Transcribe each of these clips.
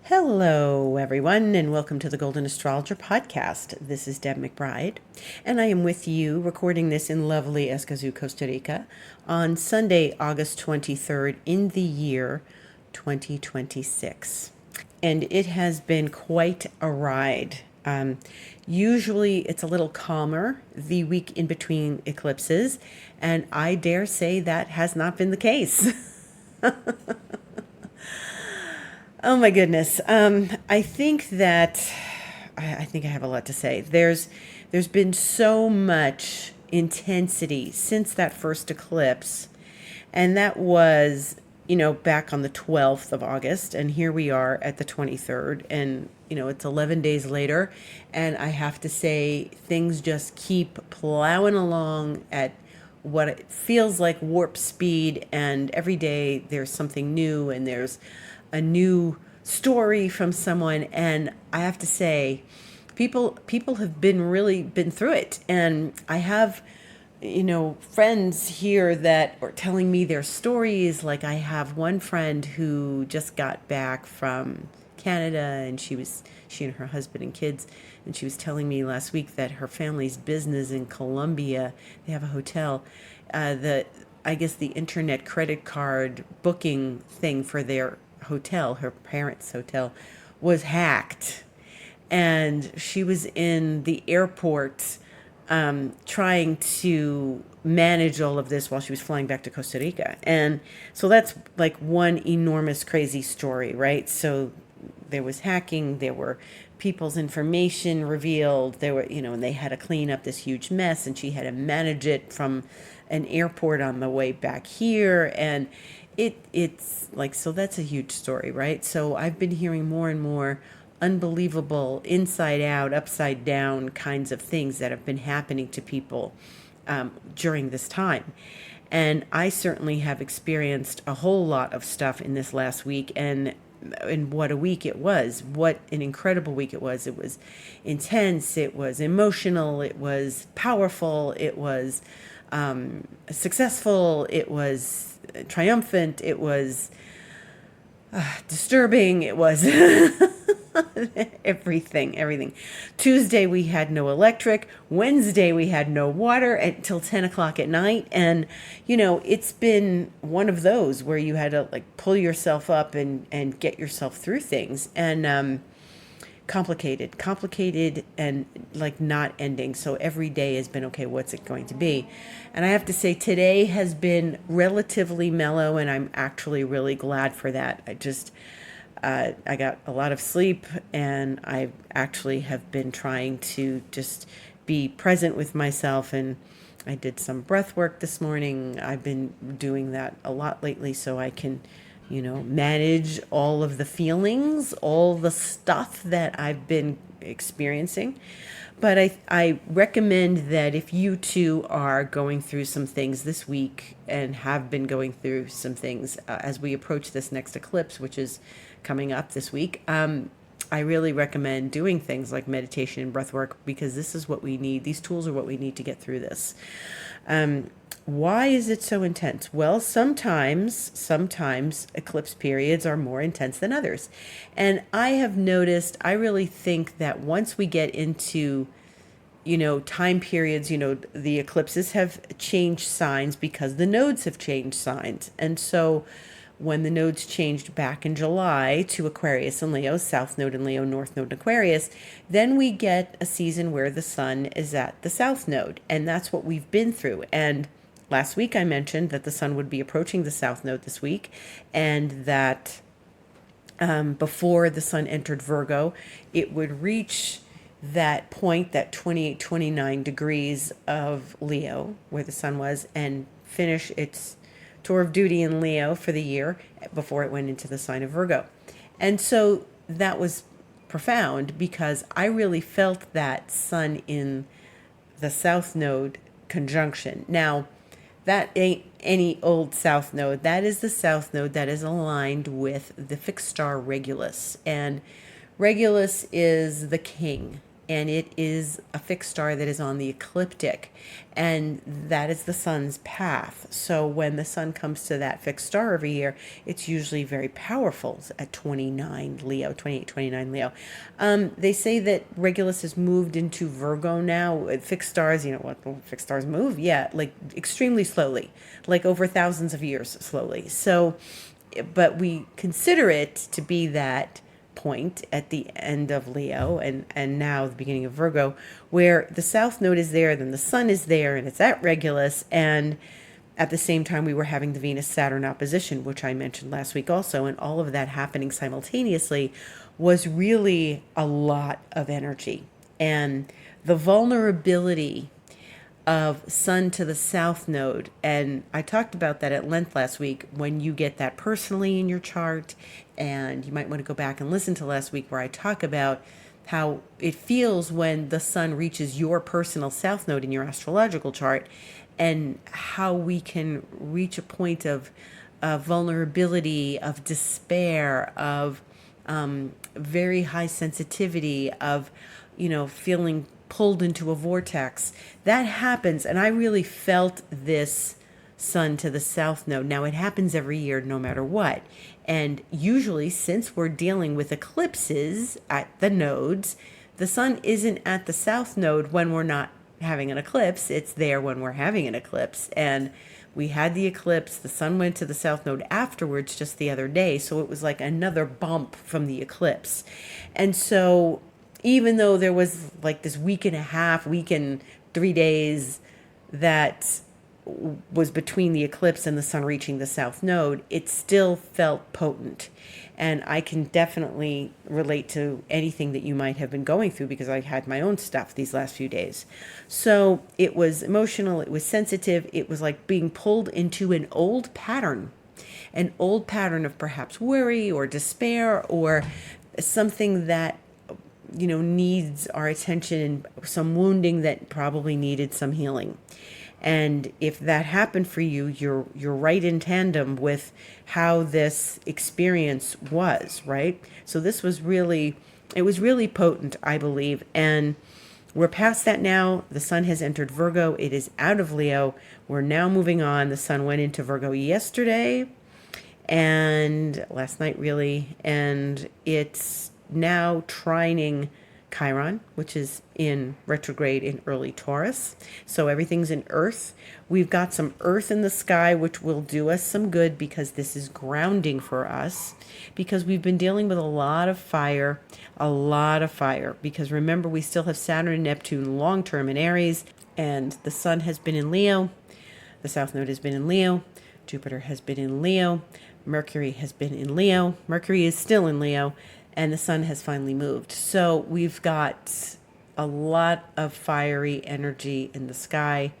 Hello, everyone, and welcome to the Golden Astrologer Podcast. This is Deb McBride, and I am with you recording this in lovely Escazú, Costa Rica, on Sunday, August 23rd, in the year 2026. And it has been quite a ride. Usually it's a little calmer the week in between eclipses, and I dare say that has not been the case. Oh my goodness. I think that I think I have a lot to say. There's been so much intensity since that first eclipse, and that was, back on the 12th of August, and here we are at the 23rd, and it's 11 days later, and I have to say things just keep plowing along at what it feels like warp speed, and every day there's something new, and there's a new story from someone. And I have to say, people have been through it, and I have friends here that are telling me their stories. Like, I have one friend who just got back from Canada, and she and her husband and kids, and she was telling me last week that her family's business in Colombia, they have a hotel, I guess the internet credit card booking thing for their hotel, her parents' hotel, was hacked, and she was in the airport trying to manage all of this while she was flying back to Costa Rica. And so that's like one enormous crazy story, right? So there was hacking, there were people's information revealed, there were, and they had to clean up this huge mess, and she had to manage it from an airport on the way back here. And it's like, so that's a huge story, right? So I've been hearing more and more unbelievable, inside out, upside down kinds of things that have been happening to people during this time. And I certainly have experienced a whole lot of stuff in this last week, and what a week it was. What an incredible week it was. It was intense, it was emotional, it was powerful, it was successful, it was triumphant, it was disturbing, it was everything. Tuesday we had no electric. Wednesday we had no water until 10 o'clock at night. And it's been one of those where you had to like pull yourself up and get yourself through things. And complicated and like not ending. So every day has been, okay, what's it going to be? And I have to say today has been relatively mellow, and I'm actually really glad for that. I got a lot of sleep, and I actually have been trying to just be present with myself, and I did some breath work this morning. I've been doing that a lot lately so I can manage all of the feelings, all the stuff that I've been experiencing. But I recommend that if you too are going through some things this week and have been going through some things as we approach this next eclipse, which is coming up this week, I really recommend doing things like meditation and breath work, because this is what we need. These tools are what we need to get through this. Why is it so intense? Well, sometimes eclipse periods are more intense than others. And I have noticed, I really think that once we get into, time periods, the eclipses have changed signs because the nodes have changed signs. And so when the nodes changed back in July to Aquarius and Leo, South Node in Leo, North Node in Aquarius, then we get a season where the sun is at the South Node. And that's what we've been through. And last week I mentioned that the sun would be approaching the South Node this week, and that before the sun entered Virgo, it would reach that point, that 28, 29 degrees of Leo, where the sun was, and finish its tour of duty in Leo for the year before it went into the sign of Virgo. And so that was profound, because I really felt that sun in the South Node conjunction. Now, that ain't any old South Node. That is the South Node that is aligned with the fixed star Regulus. And Regulus is the king. and it is a fixed star that is on the ecliptic, and that is the sun's path. So when the sun comes to that fixed star every year, it's usually very powerful at 29 Leo, 28, 29 Leo. They say that Regulus has moved into Virgo now. Fixed stars, what fixed stars move? Yeah, like extremely slowly, like over thousands of years slowly. So, but we consider it to be that point at the end of Leo and now the beginning of Virgo, where the south node is there, then the sun is there, and it's at Regulus, and at the same time we were having the Venus-Saturn opposition, which I mentioned last week also, and all of that happening simultaneously was really a lot of energy. And the vulnerability of sun to the south node, and I talked about that at length last week, when you get that personally in your chart, and you might want to go back and listen to last week where I talk about how it feels when the sun reaches your personal south node in your astrological chart, and how we can reach a point of vulnerability, of despair, of very high sensitivity, of feeling pulled into a vortex. That happens, and I really felt this sun to the south node. Now, it happens every year no matter what, and usually, since we're dealing with eclipses at the nodes, the sun isn't at the south node when we're not having an eclipse. It's there when we're having an eclipse, and we had the eclipse. The sun went to the south node afterwards just the other day, so it was like another bump from the eclipse. And so even though there was like this week and 3 days that was between the eclipse and the sun reaching the south node, it still felt potent. And I can definitely relate to anything that you might have been going through, because I had my own stuff these last few days. So it was emotional, it was sensitive, it was like being pulled into an old pattern of perhaps worry or despair, or something that needs our attention, and some wounding that probably needed some healing. And if that happened for you, you're right in tandem with how this experience was, right? So this was really potent, I believe. And we're past that now. The sun has entered Virgo. It is out of Leo. We're now moving on. The sun went into Virgo yesterday and last night, really. And it's now trining Chiron, which is in retrograde in early Taurus. So everything's in Earth. We've got some Earth in the sky, which will do us some good, because this is grounding for us, because we've been dealing with a lot of fire, because remember, we still have Saturn and Neptune long-term in Aries, and the sun has been in Leo, the south node has been in Leo, Jupiter has been in Leo, Mercury has been in Leo, Mercury is still in Leo, and the sun has finally moved. So we've got a lot of fiery energy in the sky.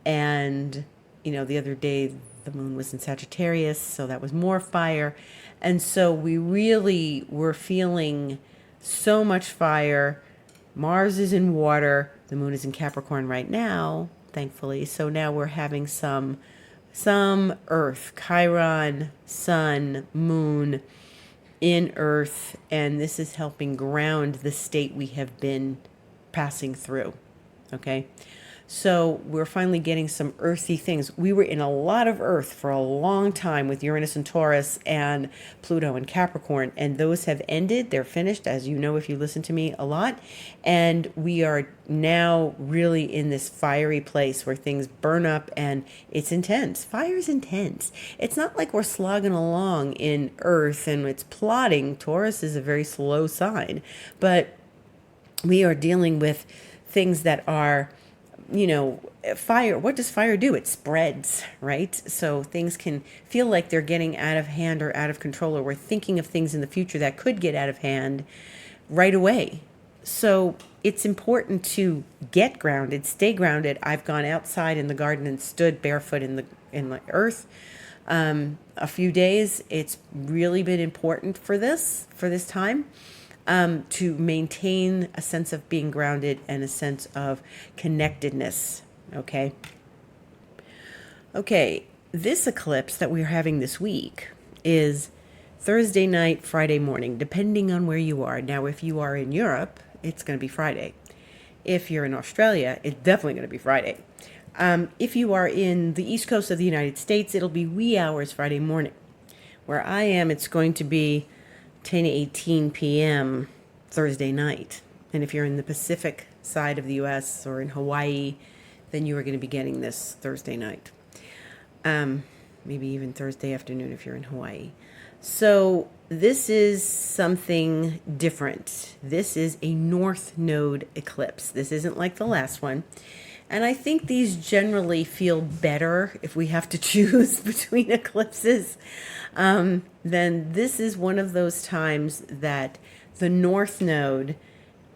And, the other day the moon was in Sagittarius, so that was more fire. And so we really were feeling so much fire. Mars is in water. The moon is in Capricorn right now, thankfully. So now we're having some Earth, Chiron, sun, moon, in Earth, and this is helping ground the state we have been passing through. Okay, so we're finally getting some earthy things. We were in a lot of Earth for a long time with Uranus and Taurus and Pluto and Capricorn, and those have ended. They're finished, as you know if you listen to me a lot, and we are now really in this fiery place where things burn up, and it's intense. Fire is intense. It's not like we're slogging along in Earth and it's plodding. Taurus is a very slow sign, but we are dealing with things that are, fire. What does fire do? It spreads, right? So things can feel like they're getting out of hand or out of control, or we're thinking of things in the future that could get out of hand right away. So it's important to get grounded, stay grounded. I've gone outside in the garden and stood barefoot in the earth a few days. It's really been important for this time. To maintain a sense of being grounded and a sense of connectedness. Okay, this eclipse that we're having this week is Thursday night, Friday morning, depending on where you are. Now, if you are in Europe, it's going to be Friday. If you're in Australia, it's definitely going to be Friday. If you are in the East Coast of the United States, it'll be wee hours Friday morning. Where I am, it's going to be 10:18 p.m. Thursday night. And if you're in the Pacific side of the U.S. or in Hawaii, then you are going to be getting this Thursday night. Maybe even Thursday afternoon if you're in Hawaii. So this is something different. This is a North Node eclipse. This isn't like the last one. And I think these generally feel better if we have to choose between eclipses. Then this is one of those times that the North Node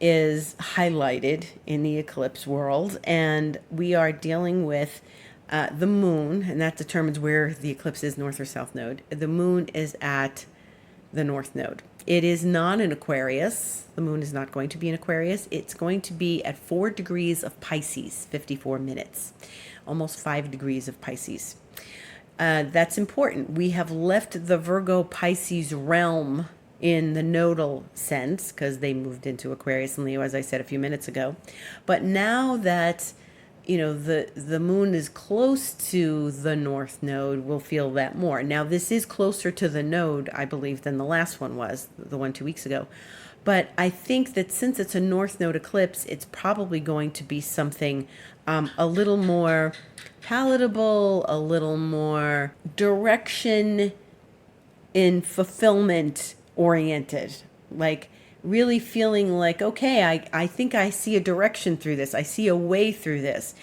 is highlighted in the eclipse world, and we are dealing with the moon, and that determines where the eclipse is, North or South Node. The moon is at the North Node. It is not in Aquarius. The moon is not going to be in Aquarius. It's going to be at 4 degrees of Pisces, 54 minutes, almost 5 degrees of Pisces. That's important. We have left the Virgo Pisces realm in the nodal sense because they moved into Aquarius and Leo, as I said a few minutes ago. But now that the moon is close to the North Node, we'll feel that more. Now, this is closer to the node, I believe, than the last one was, the one 2 weeks ago. But I think that since it's a North Node eclipse, it's probably going to be something a little more palatable, a little more direction in fulfillment oriented. Like, really feeling like, okay, I think I see a direction through this. I see a way through this.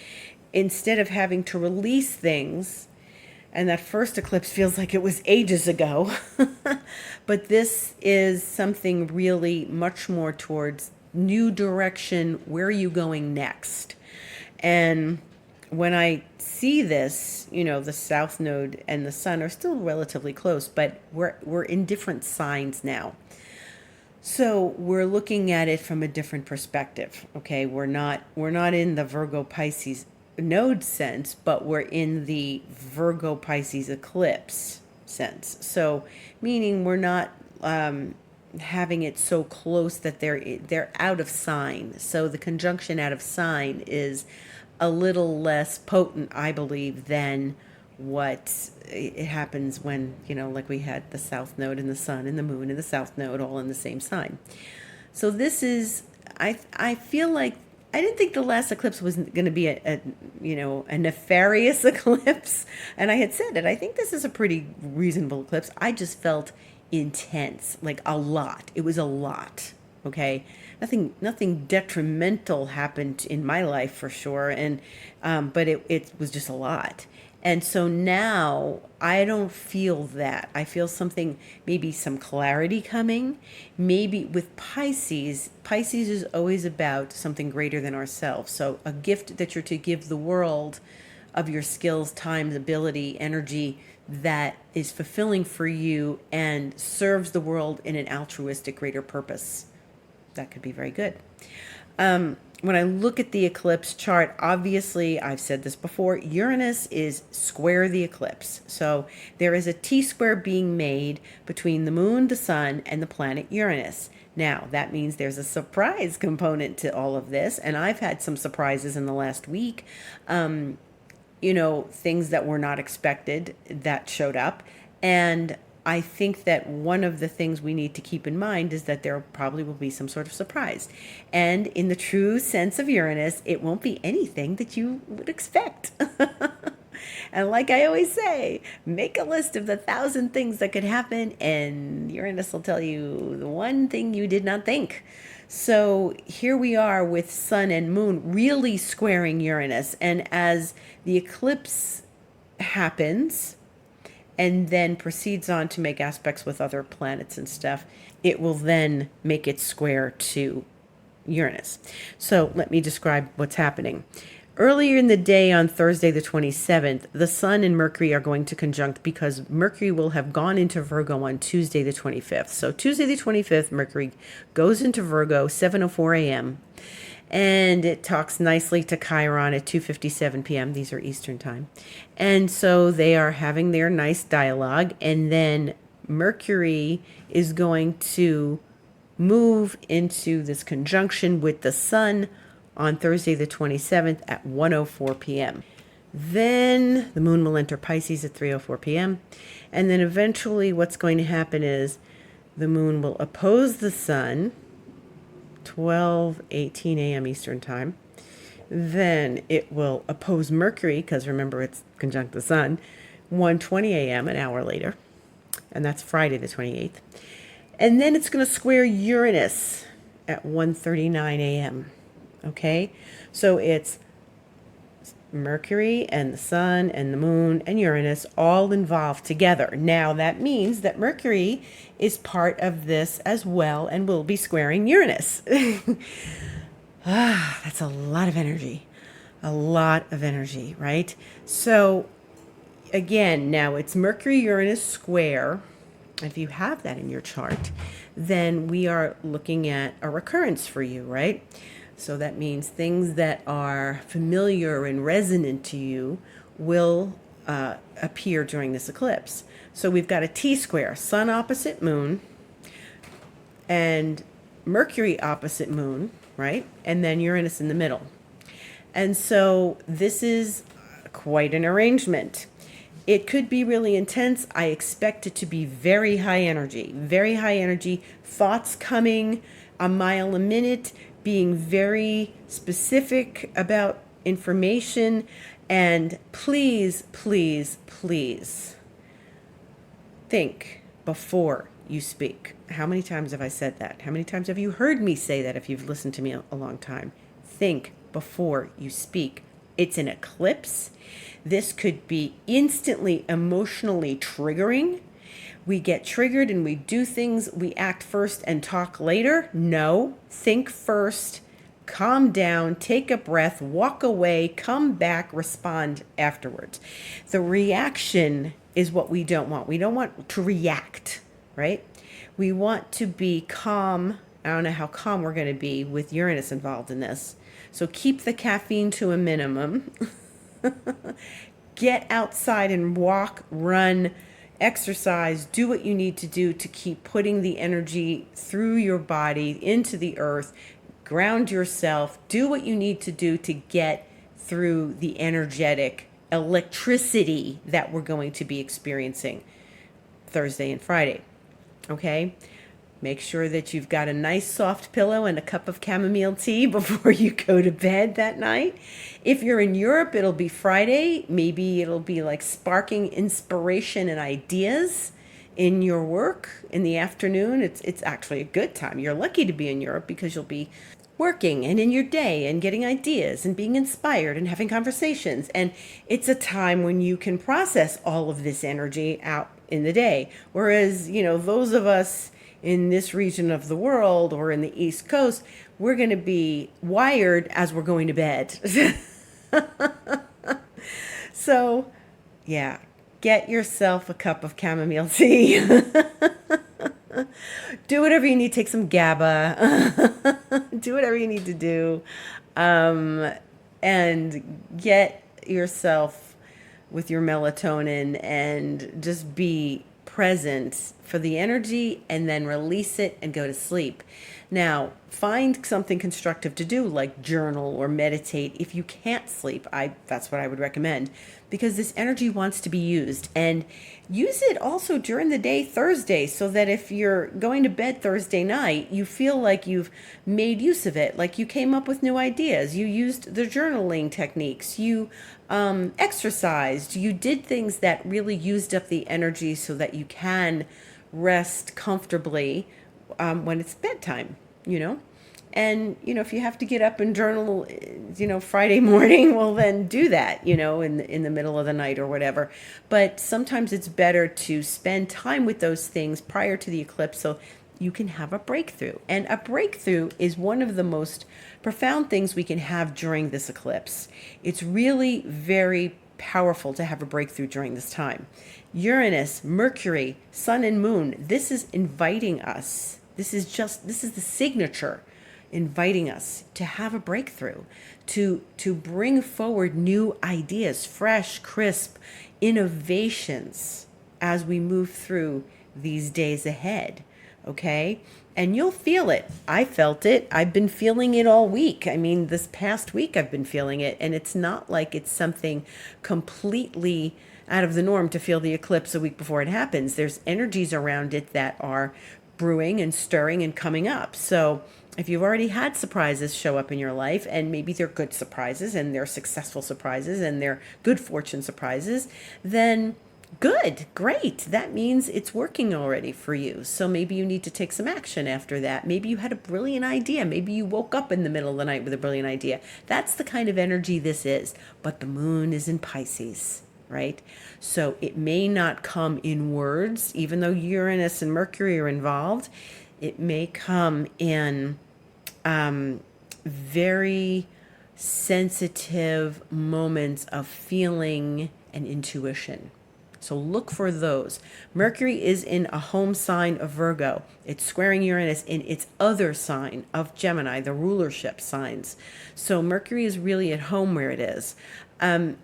Instead of having to release things, and that first eclipse feels like it was ages ago. But this is something really much more towards new direction. Where are you going next? And when I see this, the South Node and the Sun are still relatively close, but we're in different signs now. So we're looking at it from a different perspective. Okay, we're not in the Virgo Pisces node sense, but we're in the Virgo Pisces eclipse sense. So meaning we're not having it so close that they're out of sign. So the conjunction out of sign is a little less potent, I believe, than what it happens when, like we had the South Node and the Sun and the Moon and the South Node all in the same sign. So this is, I feel like, I didn't think the last eclipse was going to be a nefarious eclipse. And I had said it, I think this is a pretty reasonable eclipse. I just felt intense, like a lot. It was a lot. Okay. Nothing detrimental happened in my life for sure. And, but it was just a lot. And so now I don't feel that. I feel something, maybe some clarity coming. Maybe with Pisces is always about something greater than ourselves. So a gift that you're to give the world of your skills, time, ability, energy that is fulfilling for you and serves the world in an altruistic greater purpose. That could be very good. When I look at the eclipse chart, obviously, I've said this before, Uranus is square the eclipse. So there is a T-square being made between the moon, the sun, and the planet Uranus. Now, that means there's a surprise component to all of this, and I've had some surprises in the last week. Things that were not expected that showed up. And I think that one of the things we need to keep in mind is that there probably will be some sort of surprise. And in the true sense of Uranus, it won't be anything that you would expect. And like I always say, make a list of the 1,000 things that could happen, and Uranus will tell you the one thing you did not think. So here we are with Sun and Moon really squaring Uranus. And as the eclipse happens, and then proceeds on to make aspects with other planets and stuff, it will then make it square to Uranus. So let me describe what's happening. Earlier in the day on Thursday the 27th, the Sun and Mercury are going to conjunct because Mercury will have gone into Virgo on Tuesday the 25th. So Tuesday the 25th, Mercury goes into Virgo, 7:04 a.m., and it talks nicely to Chiron at 2:57 p.m. These are Eastern time. And so they are having their nice dialogue. And then Mercury is going to move into this conjunction with the Sun on Thursday the 27th at 1:04 p.m. Then the moon will enter Pisces at 3:04 p.m. And then eventually what's going to happen is the moon will oppose the sun 12:18 a.m. Eastern time. Then it will oppose Mercury, because remember it's conjunct the sun, 1:20 a.m., an hour later. And that's Friday the 28th. And then it's going to square Uranus at 1:39 a.m. Okay? So it's Mercury and the sun and the moon and Uranus all involved together. Now that means that Mercury is part of this as well and will be squaring Uranus. That's a lot of energy. A lot of energy, right? So again, now it's Mercury-Uranus square. If you have that in your chart, then we are looking at a recurrence for you, right? So that means things that are familiar and resonant to you will appear during this eclipse. So we've got a T-square, sun opposite moon, and Mercury opposite moon, right? And then Uranus in the middle. And so this is quite an arrangement. It could be really intense. I expect it to be very high energy, thoughts coming a mile a minute, being very specific about information. And please, please, please think before you speak. How many times have I said that? How many times have you heard me say that if you've listened to me a long time? Think before you speak. It's an eclipse. This could be instantly emotionally triggering. We get triggered and we do things, we act first and talk later. No, think first, calm down, take a breath, walk away, come back, respond afterwards. The reaction is what we don't want. We don't want to react, right? We want to be calm. I don't know how calm we're going to be with Uranus involved in this. So keep the caffeine to a minimum. Get outside and walk, run, exercise, do what you need to do to keep putting the energy through your body into the earth. Ground yourself. Do what you need to do to get through the energetic electricity that we're going to be experiencing Thursday and Friday. Okay? Make sure that you've got a nice soft pillow and a cup of chamomile tea before you go to bed that night. If you're in Europe, it'll be Friday. Maybe it'll be like sparking inspiration and ideas in your work in the afternoon. It's actually a good time. You're lucky to be in Europe because you'll be working and in your day and getting ideas and being inspired and having conversations. And it's a time when you can process all of this energy out in the day. Whereas, those of us in this region of the world or in the East Coast, we're going to be wired as we're going to bed. So, yeah, get yourself a cup of chamomile tea. Do whatever you need. Take some GABA. Do whatever you need to do. And get yourself with your melatonin and just be present for the energy and then release it and go to sleep. Now, find something constructive to do like journal or meditate. If you can't sleep, that's what I would recommend, because this energy wants to be used. And use it also during the day Thursday, so that if you're going to bed Thursday night, you feel like you've made use of it, like you came up with new ideas, you used the journaling techniques, you exercised, you did things that really used up the energy so that you can rest comfortably when it's bedtime, And, if you have to get up and journal, Friday morning, well, then do that, in the middle of the night or whatever. But sometimes it's better to spend time with those things prior to the eclipse so you can have a breakthrough. And a breakthrough is one of the most profound things we can have during this eclipse. It's really very powerful to have a breakthrough during this time. Uranus, Mercury, Sun and Moon, this is inviting us. This is the signature inviting us to have a breakthrough, to bring forward new ideas, fresh, crisp innovations as we move through these days ahead. Okay? And you'll feel it. I felt it. I've been feeling it all week. I mean, this past week I've been feeling it. And it's not like it's something completely out of the norm to feel the eclipse a week before it happens. There's energies around it that are brewing and stirring and coming up. So if you've already had surprises show up in your life, and maybe they're good surprises and they're successful surprises and they're good fortune surprises, then good, great. That means it's working already for you. So maybe you need to take some action after that. Maybe you had a brilliant idea. Maybe you woke up in the middle of the night with a brilliant idea. That's the kind of energy this is. But the moon is in Pisces, right? So it may not come in words, even though Uranus and Mercury are involved. It may come in very sensitive moments of feeling and intuition. So look for those. Mercury is in a home sign of Virgo. It's squaring Uranus in its other sign of Gemini, the rulership signs. So Mercury is really at home where it is. The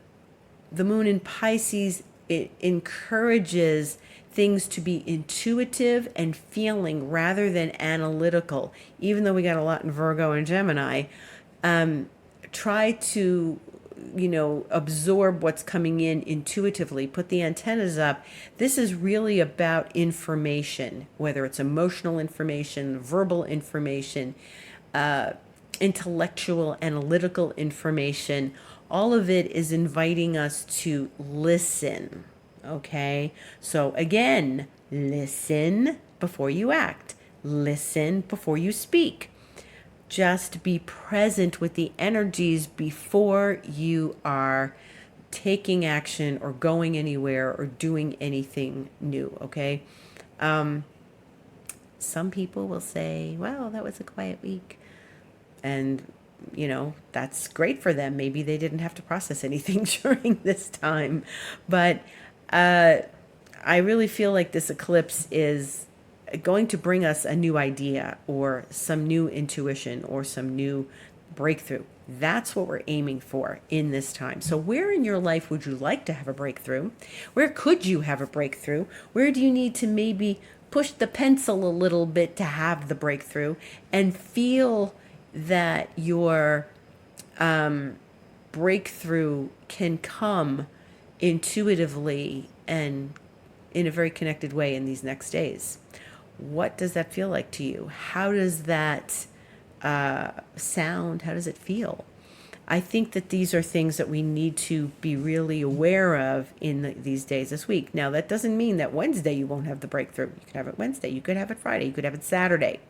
moon in Pisces, it encourages things to be intuitive and feeling rather than analytical. Even though we got a lot in Virgo and Gemini, try to absorb what's coming in intuitively, put the antennas up. This is really about information, whether it's emotional information, verbal information, intellectual, analytical information. All of it is inviting us to listen. Okay? So again, listen before you act. Listen before you speak. Just be present with the energies before you are taking action or going anywhere or doing anything new, okay? Some people will say, well, that was a quiet week. And, that's great for them. Maybe they didn't have to process anything during this time. But I really feel like this eclipse is going to bring us a new idea or some new intuition or some new breakthrough. That's what we're aiming for in this time. So where in your life would you like to have a breakthrough? Where could you have a breakthrough? Where do you need to maybe push the pencil a little bit to have the breakthrough and feel that your breakthrough can come intuitively and in a very connected way in these next days? What does that feel like to you? How does that sound? How does it feel? I think that these are things that we need to be really aware of in these days this week. Now, that doesn't mean that Wednesday you won't have the breakthrough. You could have it Wednesday. You could have it Friday. You could have it Saturday.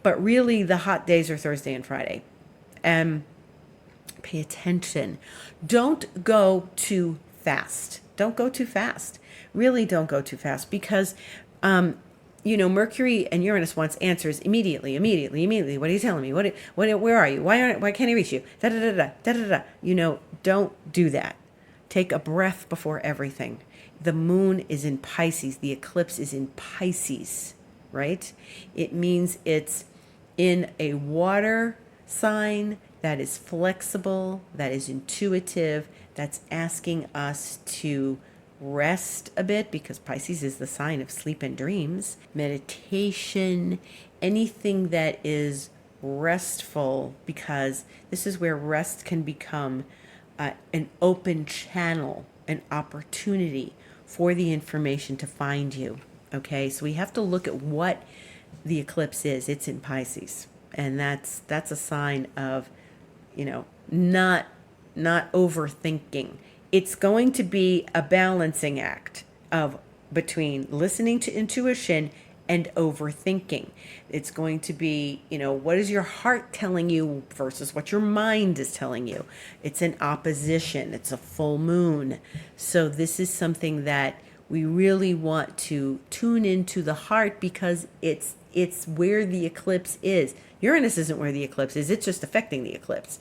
But really, the hot days are Thursday and Friday. And pay attention. Don't go too fast. Don't go too fast. Really don't go too fast because Mercury and Uranus wants answers immediately. What are you telling me? Where are you? Why can't I reach you? Da da da da da da. Don't do that. Take a breath before everything. The moon is in Pisces. The eclipse is in Pisces, right? It means it's in a water sign that is flexible, that is intuitive, that's asking us to rest a bit because Pisces is the sign of sleep and dreams, meditation, anything that is restful, because this is where rest can become an open channel, an opportunity for the information to find you. Okay, so we have to look at what the eclipse is. It's in Pisces, and that's a sign of, not overthinking. It's going to be a balancing act of between listening to intuition and overthinking. It's going to be, what is your heart telling you versus what your mind is telling you. It's an opposition. It's a full moon. So this is something that we really want to tune into the heart because it's where the eclipse is. Uranus isn't where the eclipse is. It's just affecting the eclipse.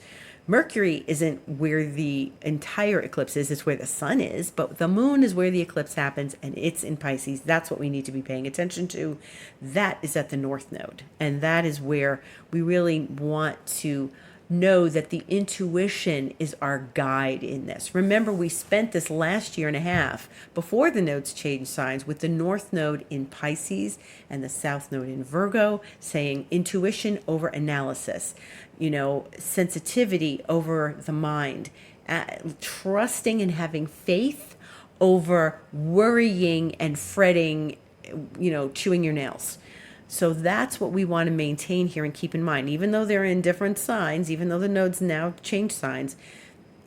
Mercury isn't where the entire eclipse is. It's where the sun is. But the moon is where the eclipse happens, and it's in Pisces. That's what we need to be paying attention to. That is at the North Node. And that is where we really want to know that the intuition is our guide in this. Remember, we spent this last year and a half before the nodes changed signs with the North Node in Pisces and the South Node in Virgo, saying intuition over analysis, sensitivity over the mind, trusting and having faith over worrying and fretting, chewing your nails. So that's what we want to maintain here and keep in mind. Even though they're in different signs, even though the nodes now change signs,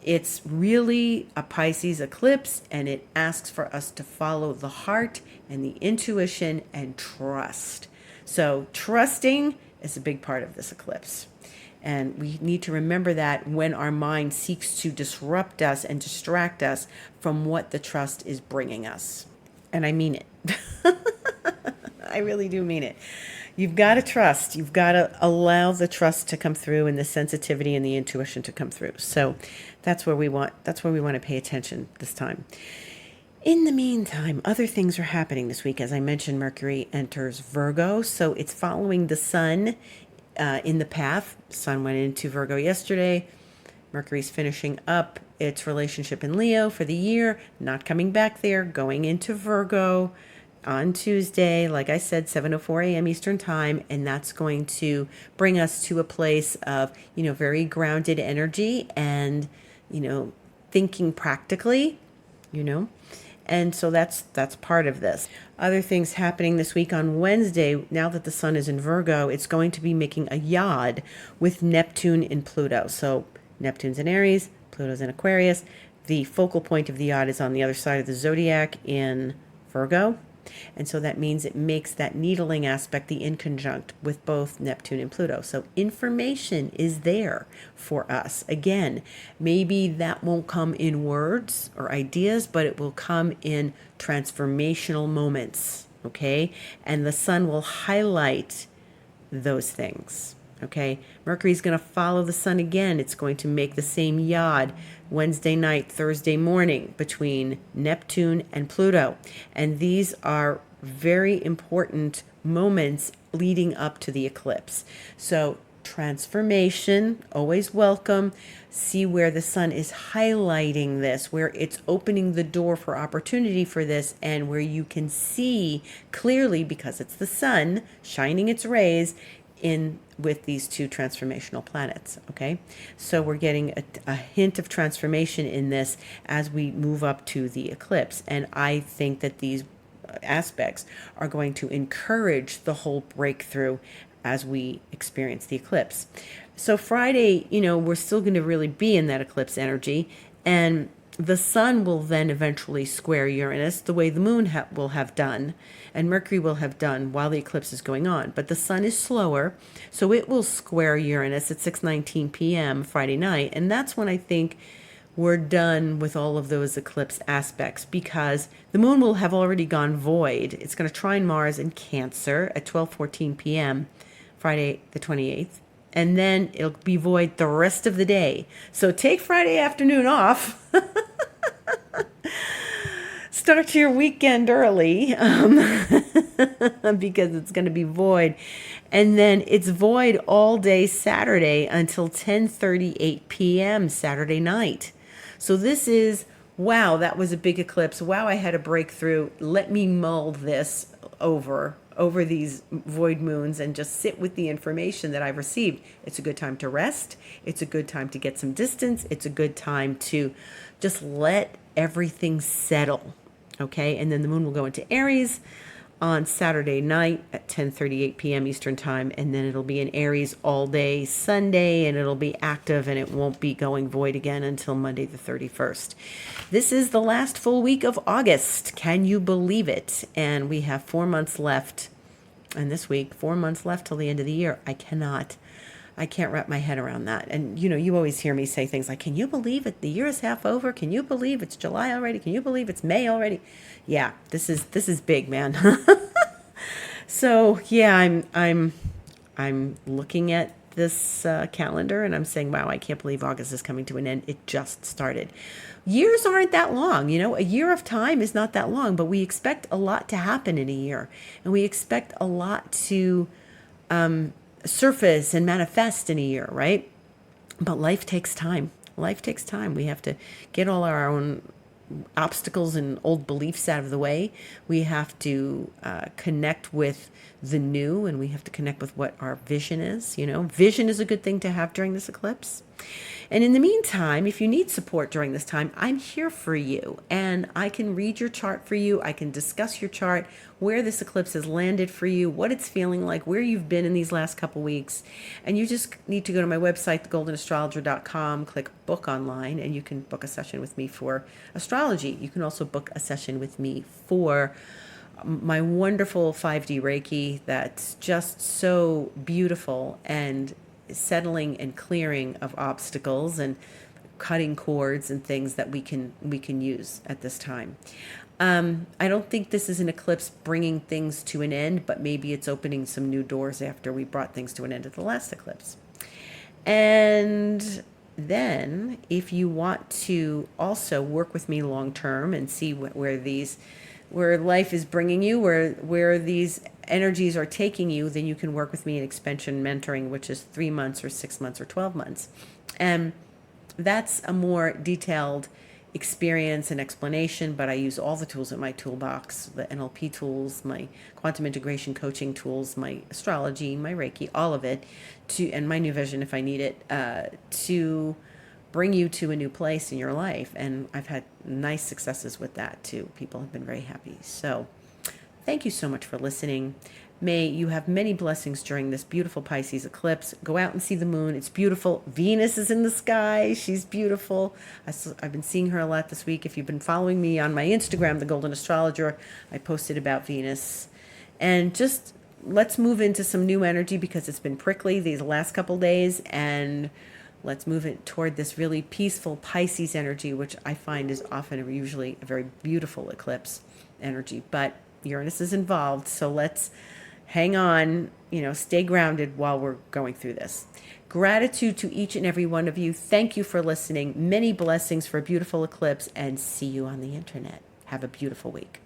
it's really a Pisces eclipse, and it asks for us to follow the heart and the intuition and trust. So trusting is a big part of this eclipse. And we need to remember that when our mind seeks to disrupt us and distract us from what the trust is bringing us. And I mean it. I really do mean it. You've got to trust. You've got to allow the trust to come through and the sensitivity and the intuition to come through. So that's where we want to pay attention this time. In the meantime, other things are happening this week. As I mentioned, Mercury enters Virgo. So it's following the sun in the path. Sun went into Virgo yesterday. Mercury's finishing up its relationship in Leo for the year, not coming back there, going into Virgo on Tuesday, like I said, 7:04 a.m. Eastern time, and that's going to bring us to a place of, very grounded energy and, thinking practically, and so that's part of this. Other things happening this week on Wednesday, now that the sun is in Virgo, it's going to be making a yod with Neptune in Pluto. So Neptune's in Aries, Pluto's in Aquarius. The focal point of the yod is on the other side of the zodiac in Virgo. And so that means it makes that needling aspect the inconjunct with both Neptune and Pluto. So information is there for us. Again, maybe that won't come in words or ideas, but it will come in transformational moments, okay? And the sun will highlight those things, okay? Mercury's going to follow the sun again. It's going to make the same yod Wednesday night, Thursday morning between Neptune and Pluto. And these are very important moments leading up to the eclipse. So transformation, always welcome. See where the sun is highlighting this, where it's opening the door for opportunity for this, and where you can see clearly, because it's the sun shining its rays in with these two transformational planets, okay? So we're getting a hint of transformation in this as we move up to the eclipse. And I think that these aspects are going to encourage the whole breakthrough as we experience the eclipse. So Friday, we're still going to really be in that eclipse energy, and the sun will then eventually square Uranus the way the moon will have done, and Mercury will have done while the eclipse is going on. But the sun is slower, so it will square Uranus at 6:19 p.m. Friday night, and that's when I think we're done with all of those eclipse aspects, because the moon will have already gone void. It's going to trine Mars in Cancer at 12:14 p.m. Friday the 28th. And then it'll be void the rest of the day. So take Friday afternoon off. Start your weekend early because it's going to be void. And then it's void all day Saturday until 10:38 p.m. Saturday night. So this is, wow, that was a big eclipse. Wow, I had a breakthrough. Let me mull this over these void moons and just sit with the information that I've received. It's a good time to rest. It's a good time to get some distance. It's a good time to just let everything settle, okay? And then the moon will go into Aries on Saturday night at 10:38 p.m. Eastern time, and then it'll be in Aries all day Sunday, and it'll be active, and it won't be going void again until Monday the 31st. This is the last full week of August. Can you believe it? And we have 4 months left, and this week, 4 months left till the end of the year. I can't wrap my head around that. And, you always hear me say things like, can you believe it? The year is half over. Can you believe it's July already? Can you believe it's May already? Yeah, this is big, man. So, yeah, I'm looking at this calendar and I'm saying, wow, I can't believe August is coming to an end. It just started. Years aren't that long. A year of time is not that long, but we expect a lot to happen in a year. And we expect a lot to surface and manifest in a year, right? But life takes time. Life takes time. We have to get all our own obstacles and old beliefs out of the way. We have to connect with the new, and we have to connect with what our vision is. Vision is a good thing to have during this eclipse. And in the meantime, if you need support during this time, I'm here for you, and I can read your chart for you. I can discuss your chart, where this eclipse has landed for you, what it's feeling like, where you've been in these last couple weeks. And you just need to go to my website, thegoldenastrologer.com, click book online, and you can book a session with me for astrology. You can also book a session with me for my wonderful 5D Reiki that's just so beautiful and settling and clearing of obstacles and cutting cords and things that we can use at this time. I don't think this is an eclipse bringing things to an end, but maybe it's opening some new doors after we brought things to an end at the last eclipse. And then if you want to also work with me long term and see where life is bringing you, where these energies are taking you, then you can work with me in expansion mentoring, which is 3 months or 6 months or 12 months. And that's a more detailed experience and explanation, but I use all the tools in my toolbox, the NLP tools, my quantum integration coaching tools, my astrology, my Reiki, all of it, and my new vision if I need it, to bring you to a new place in your life. And I've had nice successes with that too. People have been very happy. So thank you so much for listening. May you have many blessings during this beautiful Pisces eclipse. Go out and see the moon. It's beautiful. Venus is in the sky. She's beautiful. I've been seeing her a lot this week. If you've been following me on my Instagram, The Golden Astrologer, I posted about Venus. And just let's move into some new energy because it's been prickly these last couple days, and let's move it toward this really peaceful Pisces energy, which I find is often usually a very beautiful eclipse energy. But Uranus is involved, so let's hang on, stay grounded while we're going through this. Gratitude to each and every one of you. Thank you for listening. Many blessings for a beautiful eclipse, and see you on the internet. Have a beautiful week.